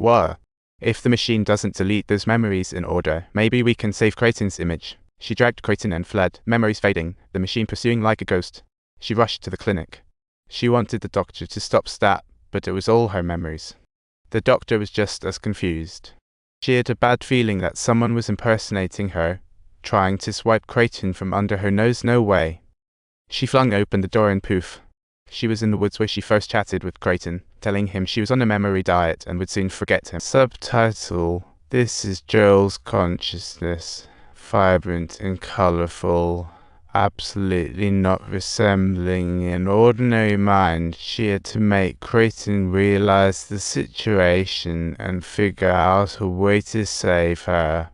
What? If the machine doesn't delete those memories in order, maybe we can save Creighton's image. She dragged Creighton and fled, memories fading, the machine pursuing like a ghost. She rushed to the clinic. She wanted the doctor to stop stat, but it was all her memories. The doctor was just as confused. She had a bad feeling that someone was impersonating her, trying to swipe Creighton from under her nose. No way. She flung open the door and poof. She was in the woods where she first chatted with Creighton, telling him she was on a memory diet and would soon forget him. Subtitle: This is Joel's consciousness, vibrant and colorful, absolutely not resembling an ordinary mind. She had to make Creighton realize the situation and figure out a way to save her.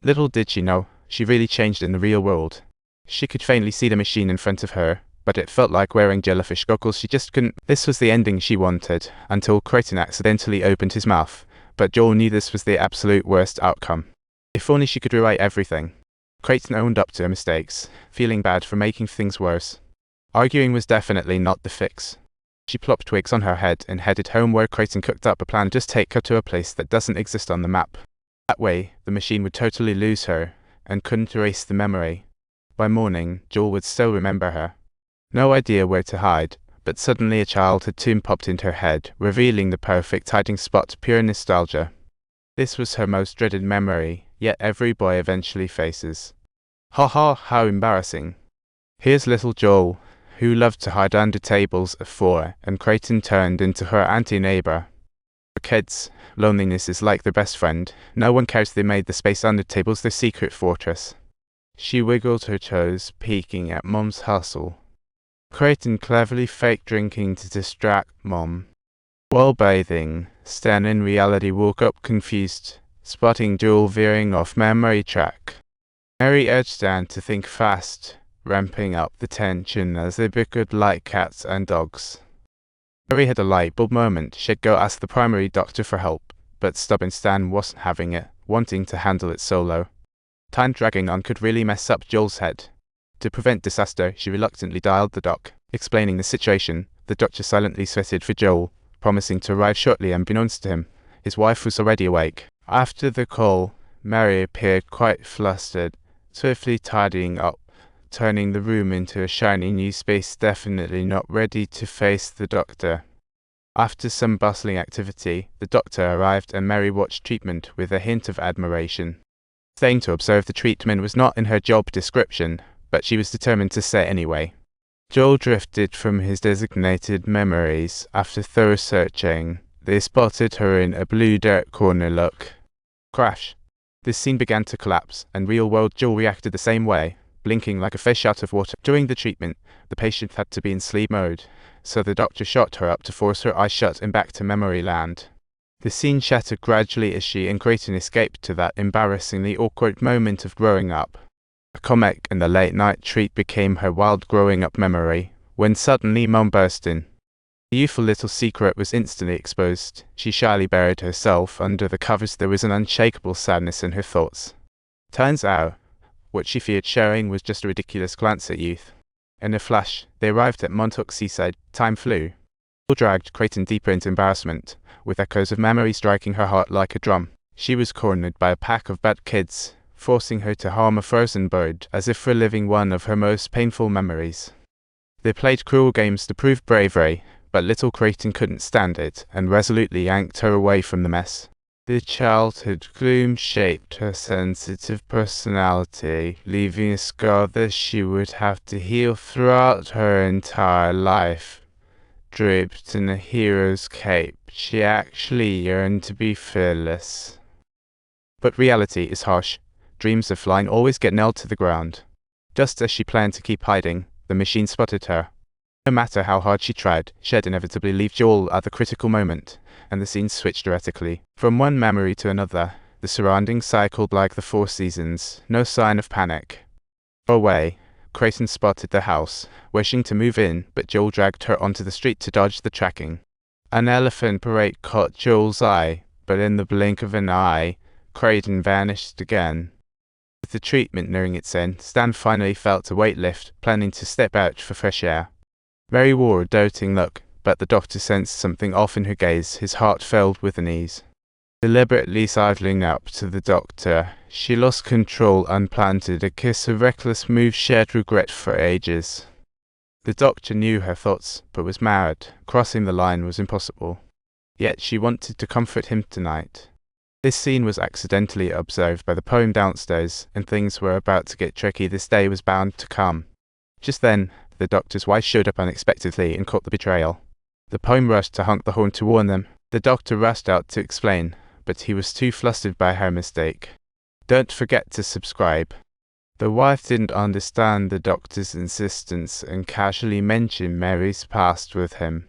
Little did she know, she really changed in the real world. She could faintly see the machine in front of her, but it felt like wearing jellyfish goggles. She just couldn't. This was the ending she wanted, until Creighton accidentally opened his mouth, but Joel knew this was the absolute worst outcome. If only she could rewrite everything. Creighton owned up to her mistakes, feeling bad for making things worse. Arguing was definitely not the fix. She plopped twigs on her head and headed home, where Creighton cooked up a plan to just take her to a place that doesn't exist on the map. That way, the machine would totally lose her, and couldn't erase the memory. By morning, Joel would still remember her. No idea where to hide, but suddenly a childhood tune popped into her head, revealing the perfect hiding spot, pure nostalgia. This was her most dreaded memory, yet every boy eventually faces. Ha ha, how embarrassing. Here's little Joel, who loved to hide under tables at 4, and Creighton turned into her anti-neighbor. For kids, loneliness is like their best friend. No one cares they made the space under tables their secret fortress. She wiggled her toes, peeking at Mom's hustle. Creighton cleverly faked drinking to distract Mom. While bathing, Stan in reality woke up confused, spotting Joel veering off memory track. Mary urged Stan to think fast, ramping up the tension as they bickered like cats and dogs. Mary had a light bulb moment. She'd go ask the primary doctor for help, but stubborn Stan wasn't having it, wanting to handle it solo. Time dragging on could really mess up Joel's head. To prevent disaster, she reluctantly dialed the doc. Explaining the situation, the doctor silently sweated for Joel, promising to arrive shortly. Unbeknownst to him, his wife was already awake. After the call, Mary appeared quite flustered, swiftly tidying up, turning the room into a shiny new space, definitely not ready to face the doctor. After some bustling activity, the doctor arrived and Mary watched treatment with a hint of admiration. Staying to observe the treatment was not in her job description, but she was determined to stay anyway. Joel drifted from his designated memories. After thorough searching, they spotted her in a blue dirt corner. Look. Crash. This scene began to collapse, and real-world Joel reacted the same way, blinking like a fish out of water. During the treatment, the patient had to be in sleep mode, so the doctor shot her up to force her eyes shut and back to memory land. The scene shattered gradually as she and Creighton escaped to that embarrassingly awkward moment of growing up. A comic in the late-night treat became her wild growing-up memory, when suddenly Mom burst in. The youthful little secret was instantly exposed. She shyly buried herself under the covers. There was an unshakable sadness in her thoughts. Turns out, what she feared sharing was just a ridiculous glance at youth. In a flash, they arrived at Montauk Seaside. Time flew. Joel dragged Creighton deeper into embarrassment, with echoes of memory striking her heart like a drum. She was cornered by a pack of bad kids, forcing her to harm a frozen bird, as if reliving one of her most painful memories. They played cruel games to prove bravery, but little Creighton couldn't stand it, and resolutely yanked her away from the mess. The childhood gloom shaped her sensitive personality, leaving a scar that she would have to heal throughout her entire life. Draped in a hero's cape, she actually yearned to be fearless. But reality is harsh. Dreams of flying always get nailed to the ground. Just as she planned to keep hiding, the machine spotted her. No matter how hard she tried, she'd inevitably leave Joel at the critical moment, and the scene switched erratically. From one memory to another, the surroundings cycled like the Four Seasons, no sign of panic. Far away, Creighton spotted the house, wishing to move in, but Joel dragged her onto the street to dodge the tracking. An elephant parade caught Joel's eye, but in the blink of an eye, Creighton vanished again. With the treatment nearing its end, Stan finally felt a weight lift, planning to step out for fresh air. Mary wore a doting look, but the doctor sensed something off in her gaze. His heart filled with unease. Deliberately sidling up to the doctor, she lost control and planted a kiss, a reckless move shared regret for ages. The doctor knew her thoughts, but was married. Crossing the line was impossible. Yet she wanted to comfort him tonight. This scene was accidentally observed by the poem downstairs, and things were about to get tricky. This day was bound to come. Just then, the doctor's wife showed up unexpectedly and caught the betrayal. The poem rushed to honk the horn to warn them. The doctor rushed out to explain, but he was too flustered by her mistake. Don't forget to subscribe. The wife didn't understand the doctor's insistence and casually mentioned Mary's past with him.